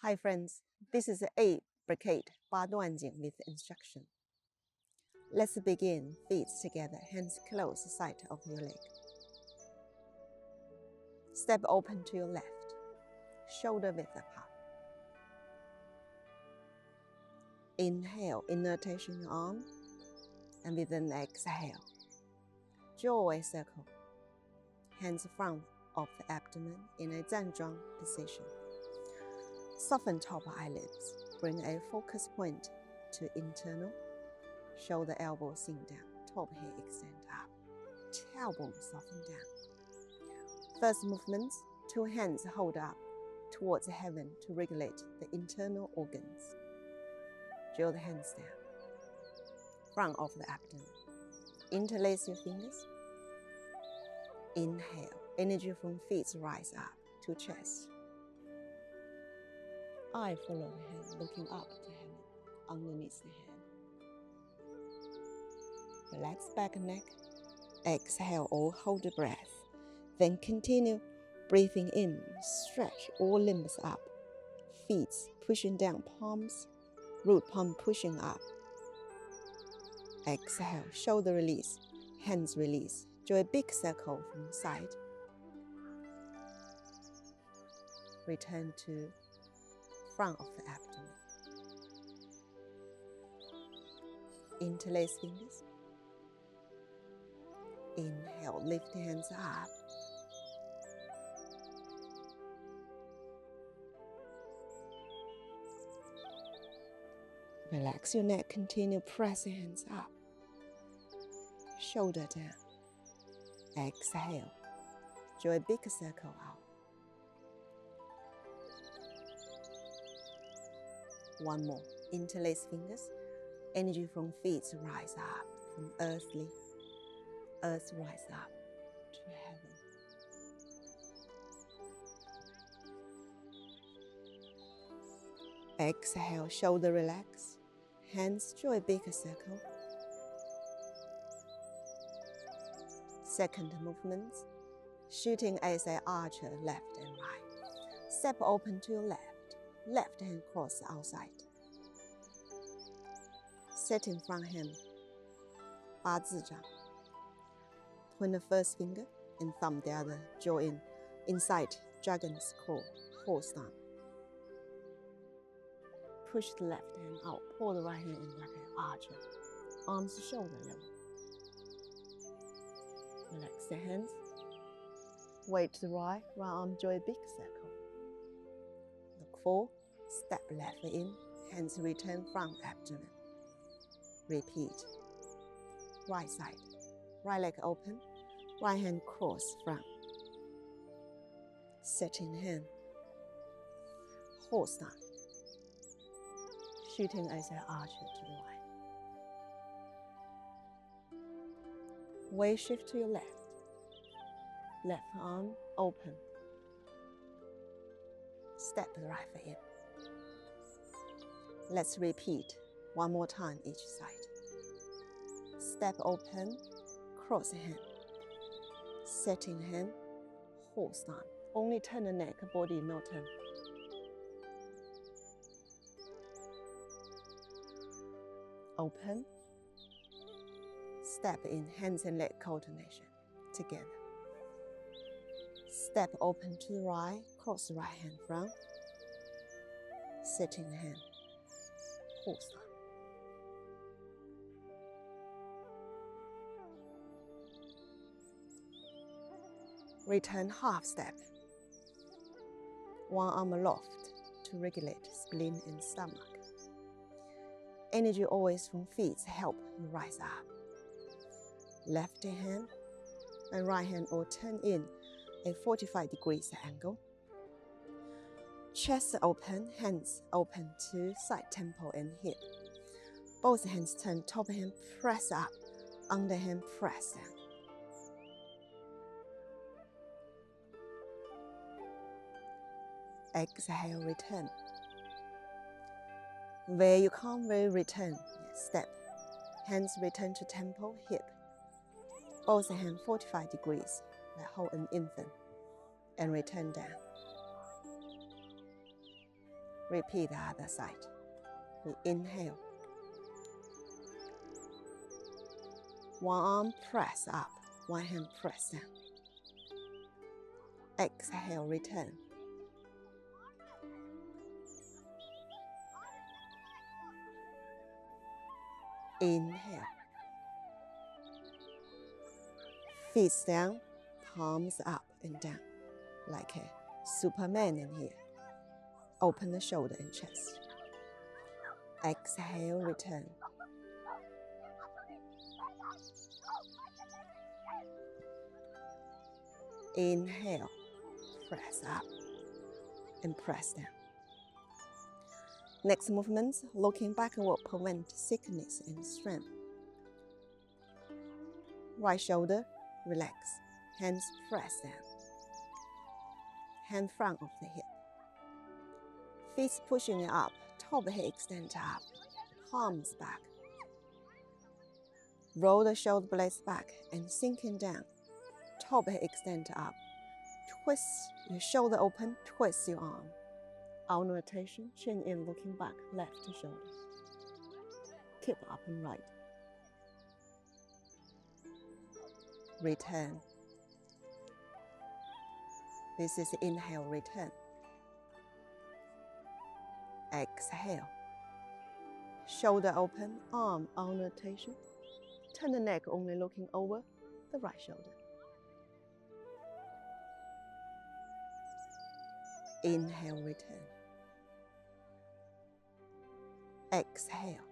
Hi friends, this is 8 Brocade 八段锦 with instruction. Let's begin. Feet together, hands close the side of your leg. Step open to your left, shoulder width apart. Inhale, inner rotation your arm, and with an exhale, draw a circle. Hands front of the abdomen in a 站桩 position. Soften top eyelids. Bring a focus point to internal. Shoulder elbow sink down. Top hair extend up. Tailbone soften down. First movement, two hands hold up towards heaven to regulate the internal organs. Draw the hands down. Front of the abdomen. Interlace your fingers. Inhale. Energy from feet rise up to chest. Eye follow the hand, looking up to heaven, underneath the hand. Relax back and neck. Exhale or hold the breath. Then continue breathing in, stretch all limbs up. Feet pushing down palms, root palm pushing up. Exhale, shoulder release, hands release. Draw a big circle from the side. Return to front of the abdomen. Interlace fingers. Inhale, lift the hands up. Relax your neck, continue pressing hands up. Shoulder down. Exhale, draw a big circle out. One more. Interlace fingers. Energy from feet rise up. From earth rise up to heaven. Exhale, shoulder relax. Hands draw a bigger circle. Second movement. Shooting as an archer, left and right. Step open to your left. Left hand cross outside. Set in front hand. 八字掌. Point the first finger and thumb the other jaw in. Inside dragon's claw, horse down. Push the left hand out. Pull the right hand in like an archer. Arms shoulder level. Relax the hands. Weight to the right arm draw a big circle. Look forward, step left in, hands return front abdomen. Repeat. Right side, right leg open, right hand cross front. Set in hand. Horse down. Shooting as an archer to the right. Weight shift to your left. Left arm open. Step the right foot in. Let's repeat one more time each side. Step open, cross hand. Set in hand, horse down. Only turn the neck, body no turn. Open. Step in, hands and leg coordination together. Step open to the right, cross the right hand front. Sit in hand, horse down. Return half step. One arm aloft to regulate spleen and stomach. Energy always from feet help you rise up. Left hand and right hand all turn in a 45 degrees angle. Chest open, hands open to side temple and hip. Both hands turn, top hand press up, underhand press down. Exhale, return. Where you come, where you return. Step. Hands return to temple, hip. Both hands 45 degrees, like hold an infant. And return down. Repeat the other side. We inhale. One arm press up, one hand press down. Exhale, return. Inhale. Feet down, palms up and down, like a Superman in here. Open the shoulder and chest. Exhale, return. Inhale, press up and press down. Next movement, looking back will prevent sickness and strength. Right shoulder, relax. Hands press down. Hand front of the hip. Feet pushing it up, top hip extend up, palms back. Roll the shoulder blades back and sinking down. Top hip extend up. Twist your shoulder open, twist your arm. Arm rotation, chin in, looking back, left shoulder. Keep up and right. Return. This is inhale, return. Exhale. Shoulder open, arm rotation. Turn the neck only looking over the right shoulder. Inhale, return. Exhale.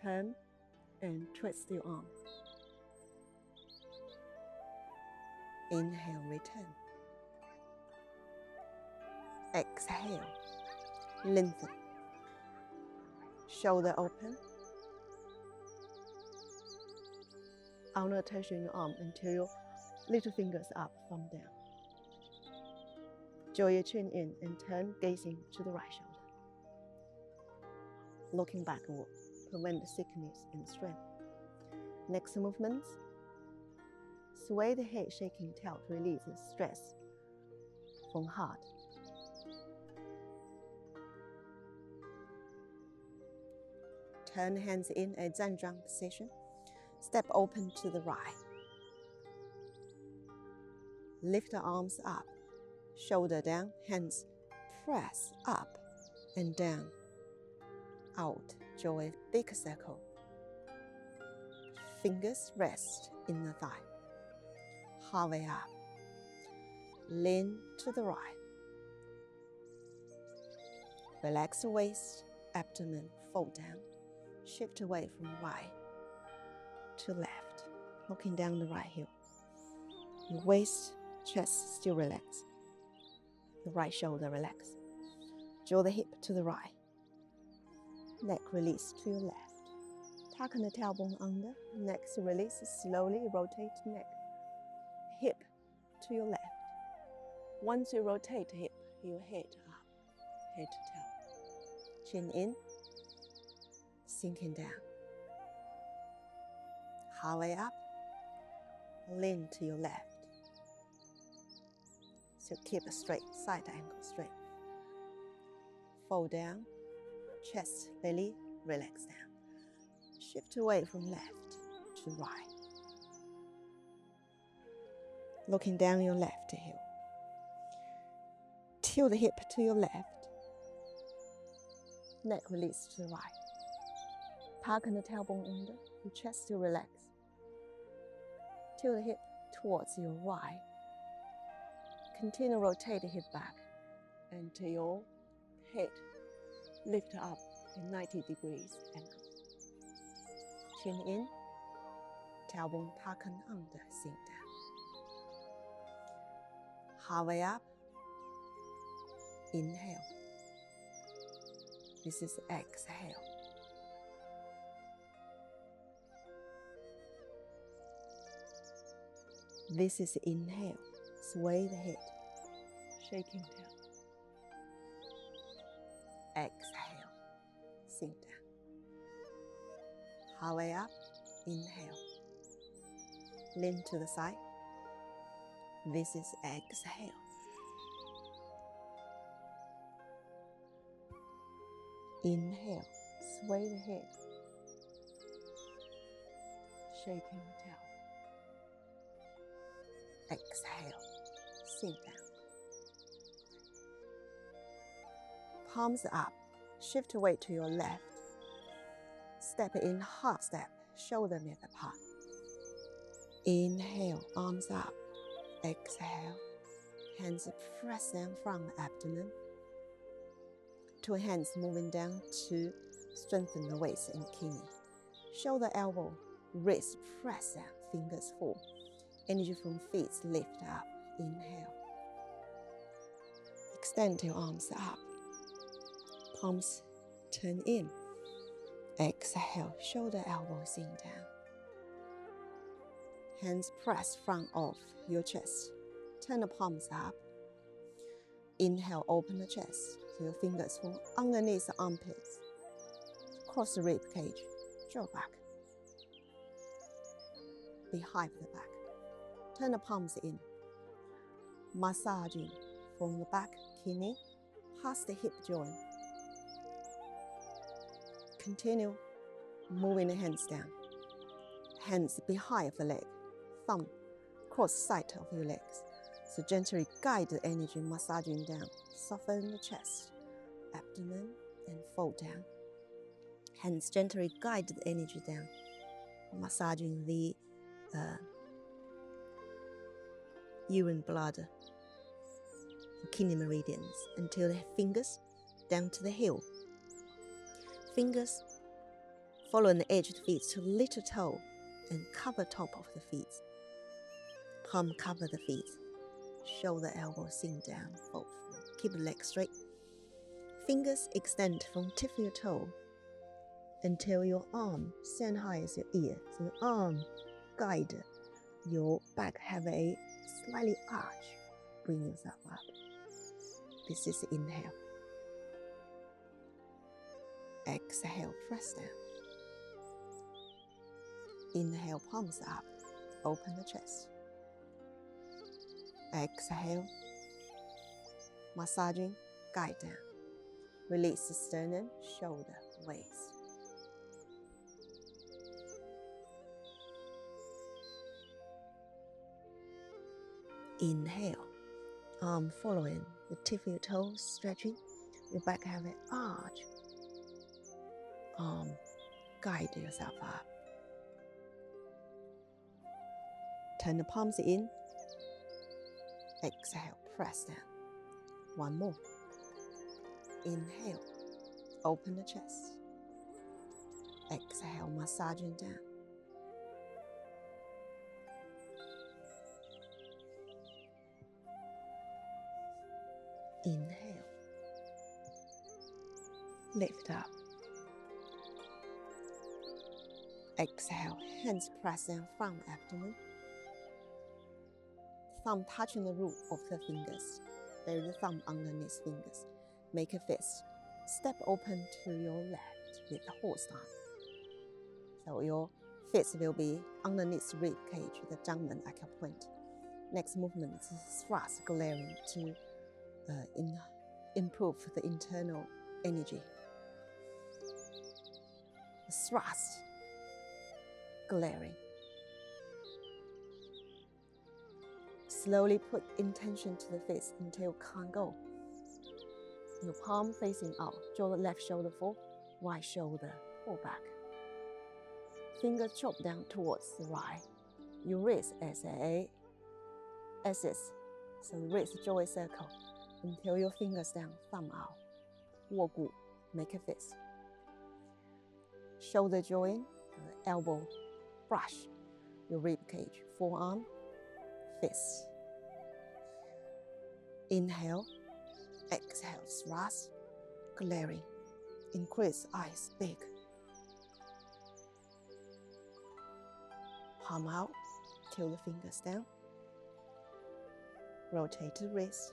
Turn and twist your arm. Inhale, return. Exhale, lengthen. Shoulder open. Arm rotation your arm until your little fingers up, thumb down. Draw your chin in and turn, gazing to the right shoulder. Looking backward, prevent sickness and strength. Next movement, sway the head, shaking tail to release the stress from heart. Turn hands in a Zhanzhang position. Step open to the right. Lift the arms up, shoulder down, hands press up and down. Out, draw a big circle. Fingers rest in the thigh. Halfway up. Lean to the right. Relax the waist, abdomen, fold down. Shift away from right to left, looking down the right heel. Your waist, chest still relax. The right shoulder relax. Draw the hip to the right. Neck release to your left. Tuck the tailbone under. Next release, slowly rotate neck. Hip to your left. Once you rotate hip, your head up, head to tail. Chin in, sinking down. Halfway up, lean to your left. So keep a straight, side angle straight. Fold down, chest, belly, relax down. Shift away from left to right. Looking down your left heel. Tilt the hip to your left. Neck release to the right. Tuck the tailbone under, your chest to relax. Tilt the hip towards your right. Continue to rotate the hip back until your head lift up in 90 degrees angle. Chin in, tailbone tucked under, sink down. Halfway up, inhale. This is exhale. This is inhale. Sway the head, shaking tail. Exhale, sink down. Halfway up, inhale. Lean to the side. This is exhale. Inhale, sway the head, shaking the tail. Exhale, sink down. Palms up, shift weight to your left. Step in, half step, shoulder width apart. Inhale, arms up. Exhale, hands press down from the abdomen. Two hands moving down to strengthen the waist and kidney. Shoulder, elbow, wrist press down, fingers fall. Energy from feet lift up. Inhale. Extend your arms up. Palms turn in. Exhale, shoulder, elbow sink down. Hands press front of your chest. Turn the palms up. Inhale, open the chest. So your fingers fall underneath the armpits. Cross the rib cage. Draw back. Behind the back. Turn the palms in. Massaging from the back kidney past the hip joint. Continue moving the hands down. Hands behind the leg. Thumb cross side of your legs. So gently guide the energy massaging down. Soften the chest, abdomen, and fold down. Hands gently guide the energy down. Massaging the urine bladder, kidney meridians until the fingers down to the heel. Fingers follow the edge of the feet to little toe and cover top of the feet. Palm cover the feet. Shoulder, elbow sink down, fold. Keep the legs straight. Fingers extend from tip of your toe until your arm stand high as your ear. So your arm guide your back, have a slightly arch. Bring yourself up. This is inhale. Exhale, press down. Inhale, palms up. Open the chest. Exhale. Massaging, guide down. Release the sternum, shoulder, waist. Inhale. Arm following the tip of your toes, stretching. Your back have an arch. Arm, guide yourself up. Turn the palms in. Exhale, press down. One more. Inhale, open the chest. Exhale, massaging down. Inhale, lift up. Exhale, hands press down from abdomen. Thumb touching the root of the fingers. Bury the thumb underneath fingers. Make a fist. Step open to your left with the horse arm. So your fist will be underneath the rib cage with the Zhangmen acupoint. Next movement is thrust glaring to improve the internal energy. Thrust glaring. Slowly put intention to the fist until you can't go. Your palm facing out. Draw the left shoulder forward, right shoulder pull back. Fingers chop down towards the right. Your wrist as a axis. So wrist draw a circle until your fingers down, thumb out. 握骨, make a fist. Shoulder join, elbow brush your rib cage, forearm, fist. Inhale, exhale, thrust, glaring. Increase eyes big. Palm out, till the fingers down. Rotate the wrist.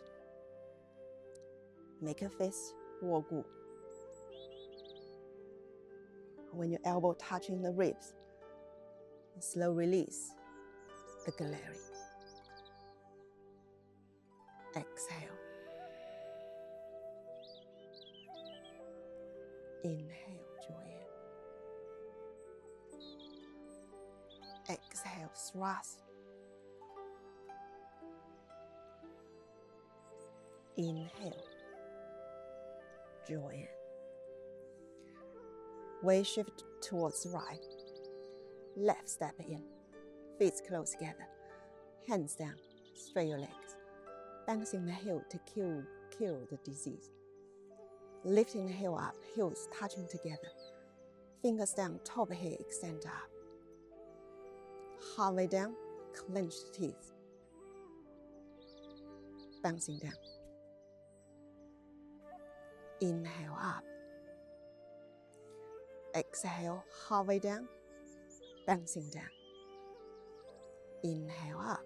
Make a fist, 握骨. When your elbow touching the ribs, slow release the glaring. Exhale. Inhale, draw in. Exhale, thrust. Inhale, draw in. Weight shift towards the right. Left step in. Feet close together. Hands down. Straight your legs. Bouncing the heel to kill the disease. Lifting the heel up. Heels touching together. Fingers down. Top heel extend up. Halfway down. Clench the teeth. Bouncing down. Inhale up. Exhale, halfway down, bouncing down. Inhale up.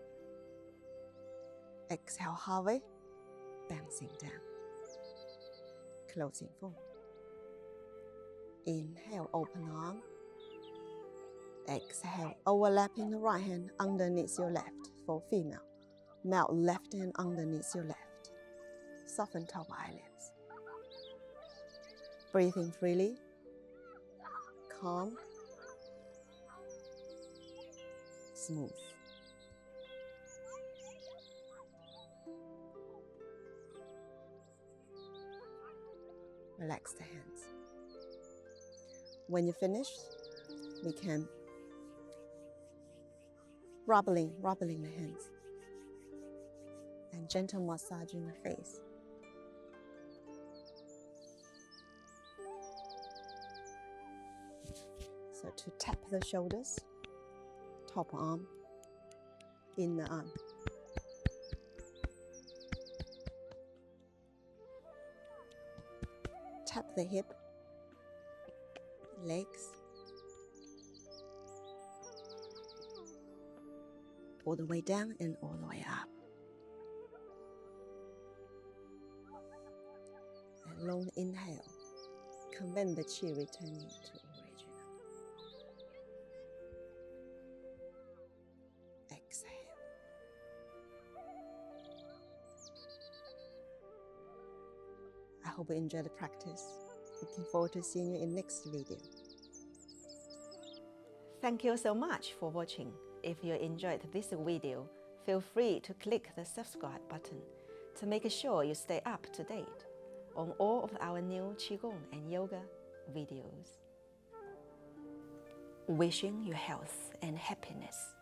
Exhale, halfway, bouncing down. Closing forward. Inhale, open arm. Exhale, overlapping the right hand underneath your left for female. Melt left hand underneath your left. Soften top eyelids. Breathing freely. Calm, smooth. Relax the hands. When you're finished, we can rubbling the hands and gentle massage in the face. So to tap the shoulders, top arm, inner arm. Tap the hip, legs, all the way down and all the way up. And long inhale, convert the chi returning to original. Exhale. I hope you enjoy the practice. Looking forward to seeing you in next video. Thank you so much for watching. If you enjoyed this video, feel free to click the subscribe button to make sure you stay up to date on all of our new Qigong and Yoga videos. Wishing you health and happiness.